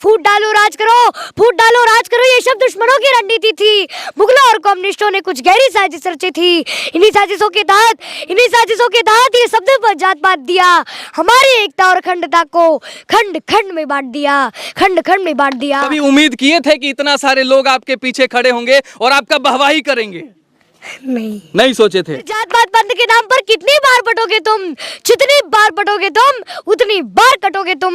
फूट डालो राज करो, फूट डालो राज करो, ये शब्द दुश्मनों की रणनीति थी। मुगलों और कम्युनिस्टों ने कुछ गहरी साजिश रची थी। इन्हीं साजिशों के तहत ये शब्द पर जात पात दिया, हमारी एकता और अखंडता को खंड खंड में बांट दिया, खंड खंड में बांट दिया। कभी उम्मीद किए थे कि इतना सारे लोग आपके पीछे खड़े होंगे और आपका वाहवाही करेंगे? नहीं सोचे थे। जात पात पंथ के नाम पर कितनी बार बटोगे तुम, जितनी बार बटोगे तुम उतनी बार कटोगे तुम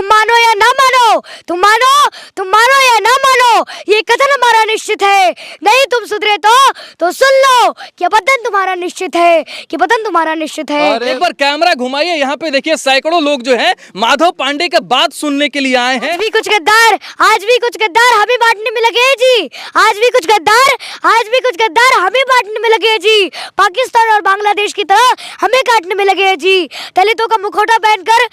मानो या ना मानो, तुम मानो या ना मानो, ये कथन हमारा निश्चित है। नहीं तुम सुधरे तो सुन लो कि वतन तुम्हारा निश्चित है, कि वतन तुम्हारा निश्चित है। और एक बार कैमरा घुमाइए, यहाँ पे देखिए सैकड़ों लोग जो हैं माधव पांडे का बात सुनने के लिए आए हैं। आज भी कुछ गद्दार हमें बांटने में लगे हैं जी, आज भी कुछ गद्दार हमें बांटने में लगे हैं जी, पाकिस्तान और बांग्लादेश की तरह हमें काटने में लगे हैं जी। दलितों का मुखौटा पहनकर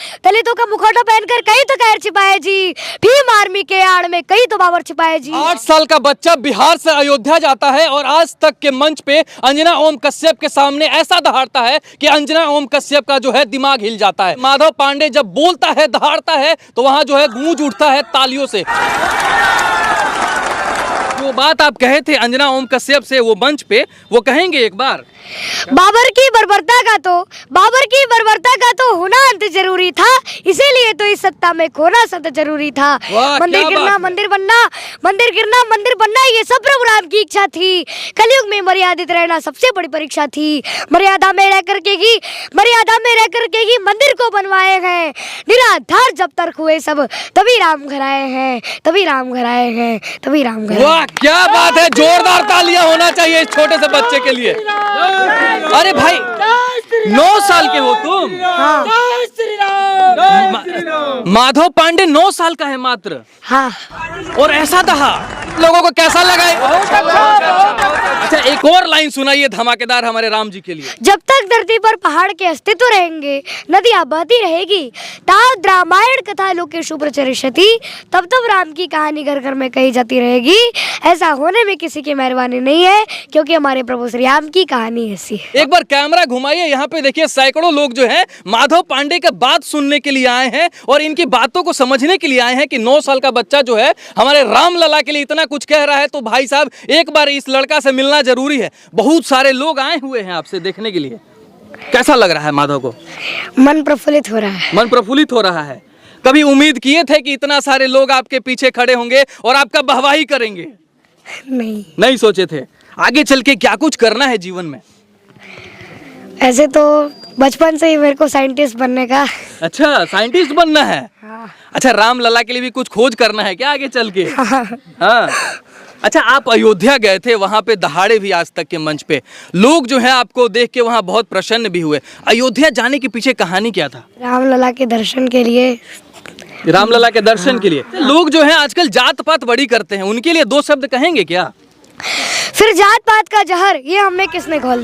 कई तो कहर छिपाए जी, भीम आर्मी के आड़ में कई तो बाबर छिपाए जी। 8 साल का बच्चा बिहार से अयोध्या जाता है और आज तक के मंच पे अंजना ओम कश्यप के सामने ऐसा दहाड़ता है कि अंजना ओम कश्यप का जो है दिमाग हिल जाता है। माधव पांडे जब बोलता है, दहाड़ता है, तो वहां जो है गूंज उठता है तालियों से। जो बात आप कहे थे अंजना ओम कश्यप से वो मंच पे, वो कहेंगे एक बार? बाबर की बर्बरता का तो होना अंत जरूरी था, इसीलिए तो इस सत्ता में खोना सत्य जरूरी था। मंदिर गिरना मंदिर बनना ये सब प्रभु राम की इच्छा थी। कलयुग में मर्यादित रहना सबसे बड़ी परीक्षा थी। मर्यादा में रह करके ही मंदिर को बनवाए हैं। निराधार जब तक हुए सब तभी राम घर आए हैं। वाह क्या बात है, जोरदार तालियां होना चाहिए इस छोटे से बच्चे के लिए। अरे भाई 9 साल के हो तुम? हाँ। माधव पांडे 9 साल का है मात्र। हाँ। और ऐसा दहा लोगों को कैसा लगा? अच्छा एक और लाइन सुनाइए धमाकेदार हमारे राम जी के लिए। जब तक धरती पर पहाड़ के अस्तित्व रहेंगे, नदियां बहती रहेगी, तावत रामायण कथा लोकेषु प्रचरिष्यति, तब तब राम की कहानी घर घर में कही जाती रहेगी। ऐसा होने में किसी की मेहरबानी नहीं है, क्योंकि हमारे प्रभु श्री राम की कहानी ऐसी है। एक बार कैमरा घुमाइए, यहाँ पे देखिए सैकड़ों लोग जो हैं माधव पांडे का बात सुनने के लिए आए हैं और इनकी बातों को समझने के लिए आए हैं कि 9 साल का बच्चा जो है हमारे राम लला के लिए इतना कुछ कह रहा है, तो भाई साहब एक बार इस लड़का से मिलना जरूरी है। बहुत सारे लोग आए हुए हैं आपसे देखने के लिए, कैसा लग रहा है माधव को? मन प्रफुल्लित हो रहा है। कभी उम्मीद किए थे कि इतना सारे लोग आपके पीछे खड़े होंगे और आपका वाहवाही करेंगे? नहीं सोचे थे। आगे चल के क्या कुछ करना है जीवन में? ऐसे तो बचपन से ही मेरे को साइंटिस्ट बनने का। अच्छा साइंटिस्ट बनना है। हाँ। अच्छा राम लला के लिए भी कुछ खोज करना है क्या आगे चल के? हाँ। हाँ। अच्छा आप अयोध्या गए थे, वहां पे दहाड़े भी आज तक के मंच पे लोग जो है आपको देख के वहां बहुत प्रसन्न भी हुए। अयोध्या जाने के पीछे कहानी क्या था? रामलला के दर्शन के लिए। रामलला के दर्शन के लिए। लोग जो है आजकल जात पात बड़ी करते हैं, उनके लिए 2 शब्द कहेंगे क्या? फिर जात पात का जहर ये हमें किसने घोल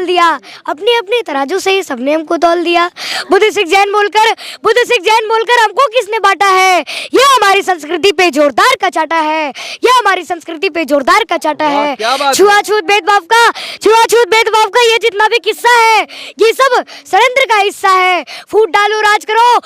दिया, अपनी अपनी तराजू से ही सबने हमको तौल दिया। बुद्ध सिख जैन बोलकर हमको किसने बांटा है? ये हमारी संस्कृति पे जोरदार कचाटा है, छुआछूत भेदभाव का ये जितना भी किस्सा है, ये सब षड्यंत्र का हिस्सा है। फूट डालो राज करो,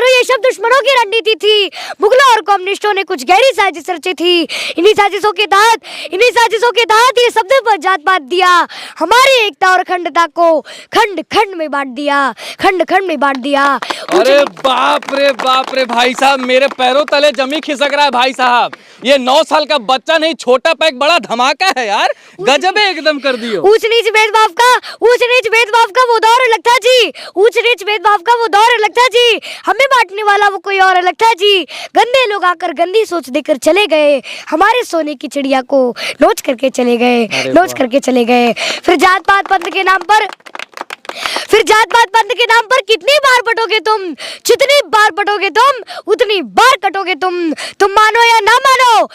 ये शब्द दुश्मनों की रणनीति थी। मुगलों और कम्युनिस्टों ने कुछ गहरी साजिश रची थी। इन्हीं साजिशों के तहत ये शब्द पर जात पात दिया, हमारी एकता और अखंडता को खंड खंड में बांट दिया। अरे बाप रे भाई साहब, मेरे पैरों तले जमी खिसक रहा है भाई साहब। ये 9 साल का बच्चा नहीं, छोटा पैक बड़ा धमाका है यार, गजब है एकदम कर दियो। ऊंच नीच भेदभाव का वो दौर अलग था जी, हमें बांटने वाला वो कोई और अलग था जी। गंदे लोग आकर गंदी सोच देकर चले गए, हमारे सोने की चिड़िया को नोच करके चले गए। फिर जात पात पंथ के नाम पर कितनी बार बटोगे तुम, जितनी बार बटोगे तुम उतनी बार कटोगे तुम मानो या ना मानो,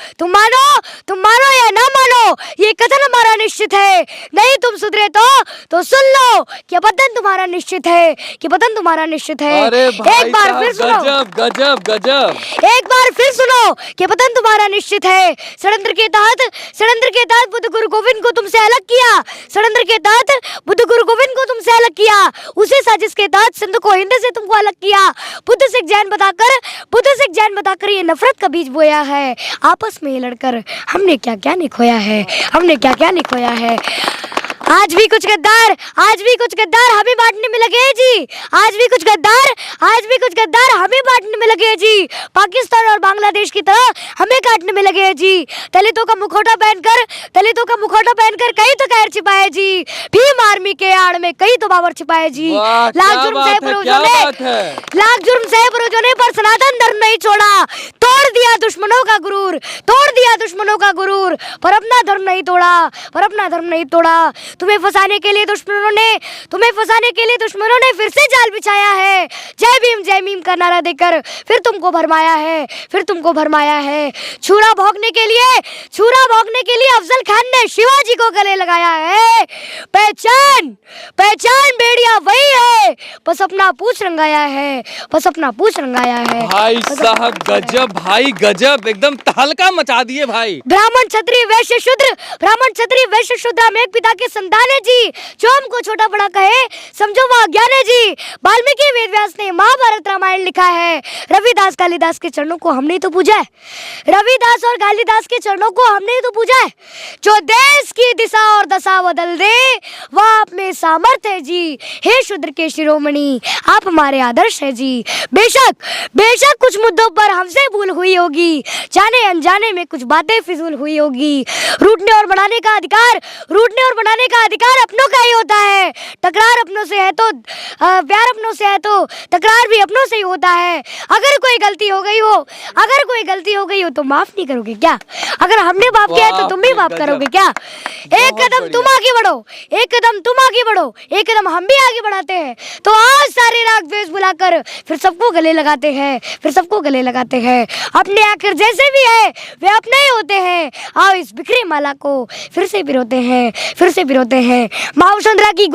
ये कथन हमारा निश्चित है। नहीं तुम सुधरे तो सुन लो कि वतन तुम्हारा निश्चित है। एक बार फिर सुनो, एक बार फिर सुनो कि वतन तुम्हारा निश्चित है। षड्यंत्र के तहत बुद्ध गुरु गोविंद को तुमसे अलग किया, अलग किया, उसी साजिश के तहत सिंध को हिंद से तुमको अलग किया। बुद्ध सिख जैन बताकर ये नफरत का बीज बोया है। आपस में लड़कर हमने क्या क्या नहीं खोया है, हमने क्या क्या नहीं खोया है। आज भी कुछ गद्दार हमें बांटने में लगे हैं जी। आज भी कुछ गद्दार हमें बांटने में लगे हैं जी। पाकिस्तान और बांग्लादेश की तरह हमें काटने में लगे हैं जी। दलितों का मुखौटा पहनकर कई तो कैर छिपाए जी। भीम आर्मी के आड़ में कई तो बाबर छिपाए जी। लाख जुर्म सहे पूर्वजों ने पर सनातन धर्म नहीं छोड़ा। तोड़ दिया दुश्मनों का गुरूर, पर अपना धर्म नहीं तोड़ा। तुम्हें फंसाने के लिए दुश्मनों ने फिर से जाल बिछाया है। जय भीम का नारा देकर फिर तुमको भरमाया है। छुरा भौंकने के लिए अफजल खान ने शिवाजी को गले लगाया है। पहचान बेड़िया वही है, बस अपना पूछ रंगाया है। भाई साहब गजब, भाई गजब, एकदम तहलका मचा दिए भाई। ब्राह्मण क्षत्रिय वैश्य शूद्र हम एक पिता के संतान है जी। जो हमको छोटा बड़ा कहे समझो वो अज्ञान है जी। वाल्मीकि वेद व्यास ने महाभारत रामायण लिखा है। रविदास कालिदास के चरणों को हमने तो पूजा है। जो देश की दिशा और दशा बदल दे वह आप में सामर्थ्य है जी। हे शूद्र के शिरोमणि, आप हमारे आदर्श है जी। बेशक कुछ मुद्दों पर हमसे भूल हुई होगी, जाने अनजाने में कुछ बातें फिजूल हुई होगी। रूठने और बनाने का अधिकार अपनों का ही होता है। टकरार अपनों से है तो प्यार अपनों से है तो तकरार भी अपनों से ही होता है। अगर कोई गलती हो गई हो तो माफ नहीं करोगे क्या? अगर हमने माफ किया है तो तुम भी माफ करोगे क्या? एक कदम तुम आगे बढ़ो, एक कदम हम भी आगे बढ़ाते हैं। तो आज सारे राग द्वेष बुलाकर फिर सबको गले लगाते हैं। अपने आखिर जैसे भी है वे अपने ही होते हैं। आओ इस बिखरी माला को फिर से पिरोते हैं। माँ सुंदरा की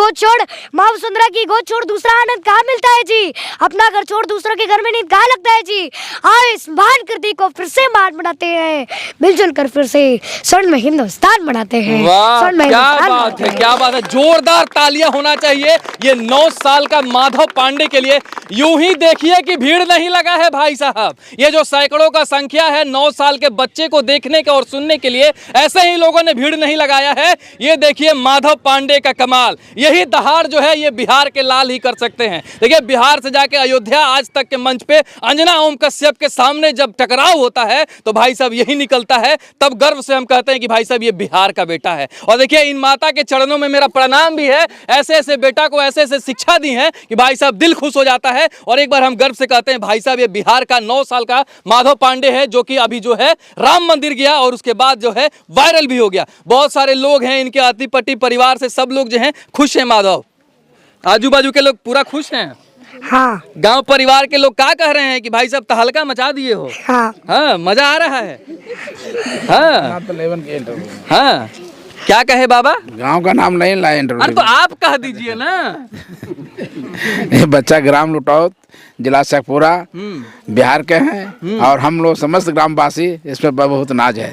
गोद छोड़ दूसरा आनंद कहाँ मिलता है जी। अपना घर छोड़ दूसरों के घर में नींद कहाँ लगता है जी। आओ इस महान कृति को फिर से मान बनाते हैं। मिलजुल कर फिर से स्वर्ण में हिंदुस्तान बनाते हैं। क्या बात है, जोरदार तालियां होना चाहिए ये 9 साल का माधव पांडे के लिए। यूं ही देखिए कि भीड़ नहीं लगा है भाई साहब। ये जो सैकड़ों का संख्या है 9 साल के बच्चे को देखने का और सुनने के लिए, ऐसे ही लोगों ने भीड़ नहीं लगाया है। ये देखिए माधव पांडे का कमाल। यही दहाड़ जो है ये बिहार के लाल ही कर सकते हैं। देखिए बिहार से जाके अयोध्या आज तक के मंच पे अंजना ओम कश्यप के सामने जब टकराव होता है तो भाई साहब यही निकलता है। तब गर्व से हम कहते हैं कि भाई साहब ये बिहार का बेटा है। और देखिए इन माता के चरणों में मेरा प्रणाम भी है। ऐसे बेटा को ऐसे शिक्षा दी है कि भाई साहब दिल खुश हो जाता है। और एक बार हम गर्व से कहते हैं भाई साहब ये बिहार का 9 साल का माधव पांडे है, जो कि अभी जो है राम मंदिर गया और उसके बाद जो है वायरल भी हो गया। बहुत सारे लोग हैं इनके अतिपट्टी परिवार से, सब लोग जो हैं खुश हैं। माधव, आजू बाजू के लोग पूरा खुश हैं। हाँ, गांव परिवार के लोग क्या कह रहे हैं कि भाई साहब तहलका मचा दिए हो। हाँ, मजा आ रहा है। हाँ, क्या कहे बाबा? गांव का नाम नहीं लाए इंटरव्यू। अरे तो आप कह दीजिए ना। बच्चा ग्राम लुटौत, जिला शेखपुरा, बिहार के हैं और हम लोग समस्त ग्रामवासी इस पर बहुत नाज है।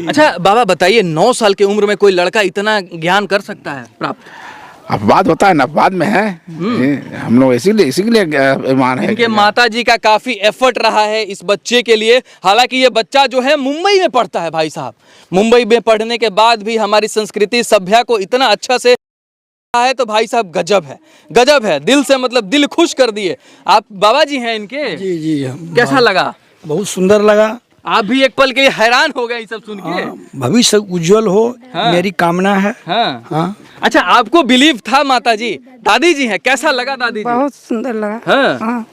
अच्छा बाबा बताइए, 9 साल की उम्र में कोई लड़का इतना ज्ञान कर सकता है प्राप्त? अपवाद होता है ना, अपवाद में है। हम लोग इसीलिए ईमान है। इनके माता जी का काफी एफर्ट रहा है इस बच्चे के लिए। हालांकि ये बच्चा जो है मुंबई में पढ़ता है भाई साहब। मुंबई में पढ़ने के बाद भी हमारी संस्कृति सभ्यता को इतना अच्छा से है तो भाई साहब गजब है। दिल से मतलब दिल खुश कर दिए। आप बाबा जी हैं इनके? जी। कैसा लगा? बहुत सुंदर लगा। आप भी एक पल के लिए हैरान हो गए सब सुन के? भविष्य उज्जवल हो, मेरी कामना है। हाँ। अच्छा, आपको बिलीव था माता जी? दादी जी हैं, कैसा लगा दादी जी? बहुत सुंदर लगा। हाँ।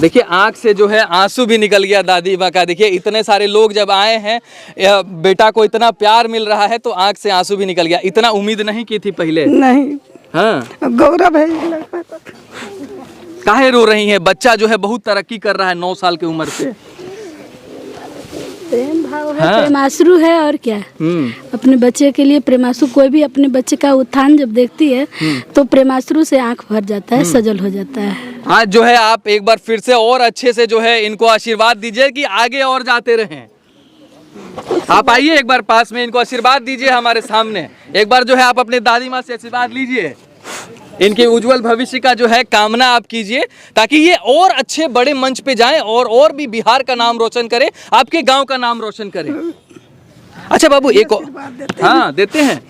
देखिए आंख से जो है आंसू भी निकल गया दादी माँ का। देखिए इतने सारे लोग जब आए हैं, बेटा को इतना प्यार मिल रहा है तो आंख से आंसू भी निकल गया। इतना उम्मीद नहीं की थी पहले? नहीं। हाँ, गौरव है। काहे रो रही है? बच्चा जो है बहुत तरक्की कर रहा है 9 साल की उम्र से। प्रेम भाव है। हाँ। प्रेमाश्रु है और क्या। अपने बच्चे के लिए प्रेमाश्रु, कोई भी अपने बच्चे का उत्थान जब देखती है तो प्रेमाश्रु से आंख भर जाता है, सजल हो जाता है। आज जो है आप एक बार फिर से और अच्छे से जो है इनको आशीर्वाद दीजिए कि आगे और जाते रहें। आप आइए एक बार पास में, इनको आशीर्वाद दीजिए हमारे सामने। एक बार जो है आप अपने दादी माँ से आशीर्वाद लीजिए। इनके उज्जवल भविष्य का जो है कामना आप कीजिए, ताकि ये और अच्छे बड़े मंच पे जाएं और भी बिहार का नाम रोशन करें, आपके गांव का नाम रोशन करें। अच्छा बाबू, एक हाँ देते हैं।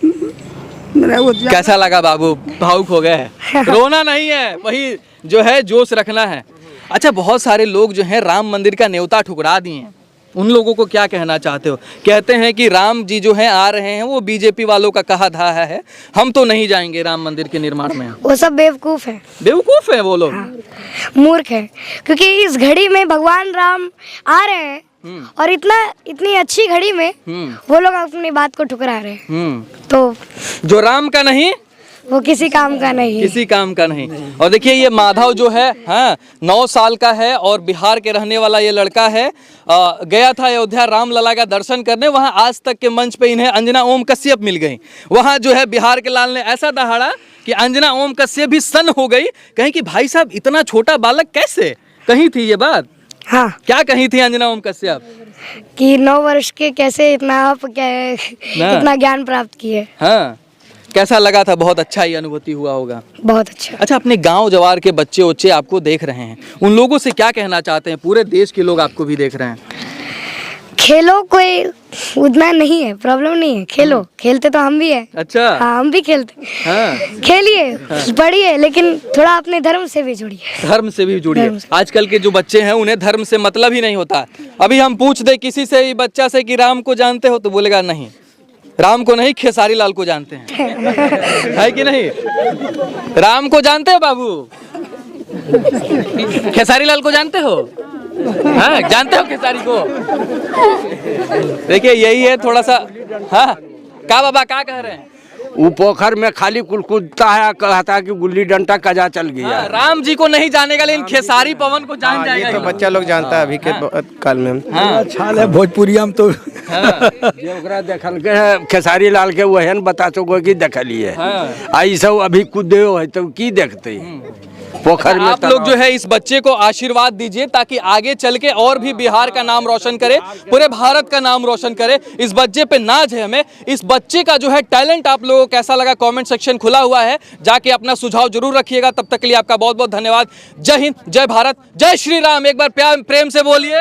कैसा लगा बाबू? भावुक हो गए? रोना नहीं है, वही जो है जोश रखना है। अच्छा, बहुत सारे लोग जो हैं राम मंदिर का न्योता ठुकरा दिए हैं, उन लोगों को क्या कहना चाहते हो? कहते हैं कि राम जी जो हैं आ रहे हैं, वो बीजेपी वालों का कहा था है, हम तो नहीं जाएंगे राम मंदिर के निर्माण में। वो सब बेवकूफ है, बेवकूफ है वो लोग। मूर्ख है, क्योंकि इस घड़ी में भगवान राम आ रहे हैं और इतनी अच्छी घड़ी में वो लोग अपनी बात को ठुकरा रहे हैं। तो जो राम का नहीं वो किसी काम का नहीं, किसी काम का नहीं। और देखिए ये माधव जो है, हाँ 9 साल का है और बिहार के रहने वाला ये लड़का है। गया था अयोध्या रामलला का दर्शन करने, वहाँ आज तक के मंच पे इन्हें अंजना ओम कश्यप मिल गई। वहाँ जो है बिहार के लाल ने ऐसा दहाड़ा कि अंजना ओम कश्यप भी सन्न हो गई, कहीं कि भाई साहब इतना छोटा बालक कैसे? कहीं थी ये बात? हाँ, क्या कही थी अंजना ओम कश्यप? कि 9 वर्ष के कैसे इतना ज्ञान प्राप्त किए। हाँ, कैसा लगा था? बहुत अच्छा ही अनुभूति हुआ होगा। बहुत अच्छा। अच्छा, अपने गांव जवार के बच्चे उच्चे आपको देख रहे हैं, उन लोगों से क्या कहना चाहते हैं? पूरे देश के लोग आपको भी देख रहे हैं। खेलो, कोई उतना नहीं है, प्रॉब्लम नहीं है, खेलो, खेलते तो हम भी है। अच्छा। हाँ, हम भी खेलते। हाँ। खेलिए, पढ़िए, लेकिन थोड़ा अपने धर्म से भी जुड़िए। धर्म से भी जुड़िए। आजकल के जो बच्चे हैं उन्हें धर्म से मतलब ही नहीं होता। अभी हम पूछ दे किसी से, बच्चा से कि राम को जानते हो, तो बोलेगा नहीं, राम को नहीं, खेसारी लाल को जानते हैं। है कि नहीं? राम को जानते हो बाबू? खेसारी लाल को जानते हो? हाँ, जानते हो खेसारी को? देखिए यही है थोड़ा सा। हाँ का बाबा क्या कह रहे हैं? वो पोखर में खाली कुलकुदता है, कहता है कि गुल्ली डंडा कजा चल गया। हाँ, राम जी को नहीं जानेगा, लेकिन खेसारी पवन को जान जाएगा। ये तो बच्चा लोग जानता है अभी के काल में। हाँ। छाल है भोजपुरिया में तो जे ओकरा देखल के है खेसारी लाल के वहन बता सको कि देखलिए। हाँ। आई सब अभी कूदे है तो की देखते पोखर में। आप लोग जो है इस बच्चे को आशीर्वाद दीजिए, ताकि आगे चल के और भी बिहार का नाम रोशन करे, पूरे भारत का नाम रोशन करे। इस बच्चे पे नाज है हमें। इस बच्चे का जो है टैलेंट आप लोगों को कैसा लगा, कमेंट सेक्शन खुला हुआ है, जाके अपना सुझाव जरूर रखिएगा। तब तक के लिए आपका बहुत बहुत धन्यवाद। जय हिंद, जय भारत, जय श्री राम। एक बार प्यार प्रेम से बोलिए।